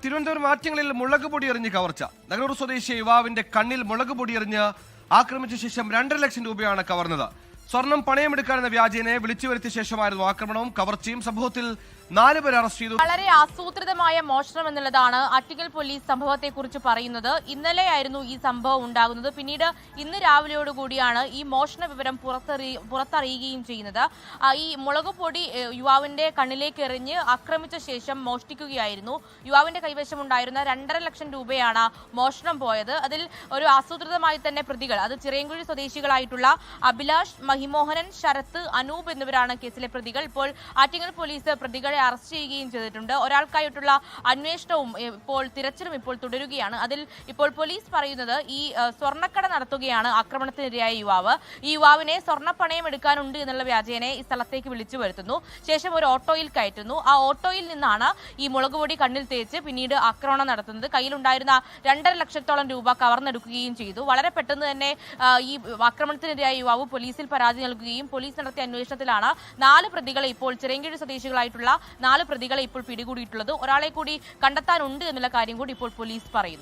തിരുവനന്തപുരം ആറ്റിങ്ങലിൽ മുളക് പൊടി എറിഞ്ഞ് കവർച്ച. നഗരൂർ സ്വദേശി യുവാവിന്റെ കണ്ണിൽ മുളക് പൊടി എറിഞ്ഞ് ആക്രമിച്ച ശേഷം 2.5 ലക്ഷം രൂപയാണ് കവർന്നത്. സ്വർണം പണയമെടുക്കാനെന്ന വ്യാജേനെ വിളിച്ചു വരുത്തിയ ശേഷമായിരുന്നു ആക്രമണവും കവർച്ചയും. സംഭവത്തിൽ 4 പേരെ അറസ്റ്റ് ചെയ്തു. വളരെ ആസൂത്രിതമായ മോഷണം എന്നുള്ളതാണ് ആറ്റിങ്ങൽ പോലീസ് സംഭവത്തെക്കുറിച്ച് പറയുന്നത്. ഇന്നലെയായിരുന്നു ഈ സംഭവം ഉണ്ടാകുന്നത്. പിന്നീട് ഇന്ന് രാവിലെയോടുകൂടിയാണ് ഈ മോഷണ വിവരം പുറത്തറിയുകയും ചെയ്യുന്നത്. ഈ മുളക് പൊടി യുവാവിന്റെ കണ്ണിലേക്ക് എറിഞ്ഞ് ആക്രമിച്ച ശേഷം മോഷ്ടിക്കുകയായിരുന്നു. യുവാവിന്റെ കൈവശമുണ്ടായിരുന്ന 2.5 ലക്ഷം രൂപയാണ് മോഷണം പോയത്. അതിൽ ഒരു ആസൂത്രിതമായി തന്നെ പ്രതികൾ, അത് ചിറയൻകുഴി സ്വദേശികളായിട്ടുള്ള അഭിലാഷ്, മഹിമോഹനൻ, ശരത്ത്, അനൂപ് എന്നിവരാണ് കേസിലെ പ്രതികൾ. ഇപ്പോൾ ആറ്റിങ്ങൽ പോലീസ് പ്രതികളെ അറസ്റ്റ് ചെയ്യുകയും ചെയ്തിട്ടുണ്ട്. ഒരാൾക്കായിട്ടുള്ള അന്വേഷണവും തിരച്ചിലും ഇപ്പോൾ തുടരുകയാണ്. അതിൽ ഇപ്പോൾ പോലീസ് പറയുന്നത് ഈ സ്വർണ്ണക്കട നടത്തുകയാണ് ആക്രമണത്തിനിരയായ യുവാവ്. ഈ യുവാവിനെ സ്വർണ്ണപ്പണയം എടുക്കാനുണ്ട് എന്നുള്ള വ്യാജേനെ ഈ സ്ഥലത്തേക്ക് വിളിച്ചു വരുത്തുന്നു. ശേഷം ഒരു ഓട്ടോയിൽ കയറ്റുന്നു. ആ ഓട്ടോയിൽ നിന്നാണ് ഈ മുളക് പൊടി കണ്ണിൽ തേച്ച് പിന്നീട് ആക്രമണം നടത്തുന്നത്. കയ്യിലുണ്ടായിരുന്ന 2.5 ലക്ഷത്തോളം രൂപ കവർന്നെടുക്കുകയും ചെയ്തു. വളരെ പെട്ടെന്ന് തന്നെ ഈ ആക്രമണത്തിനിരയായ യുവാവ് പോലീസിൽ പരാതി നൽകുകയും പോലീസ് നടത്തിയ അന്വേഷണത്തിലാണ് 4 പ്രതികളെ ഇപ്പോൾ ചിറയൻകീഴ് സ്വദേശികളായിട്ടുള്ള 4 പ്രതികളെ ഇപ്പോൾ പിടികൂടിയിട്ടുള്ളത്. ഒരാളെ കൂടി കണ്ടെത്താനുണ്ട് എന്നുള്ള കാര്യം കൂടി ഇപ്പോൾ പോലീസ് പറയുന്നു.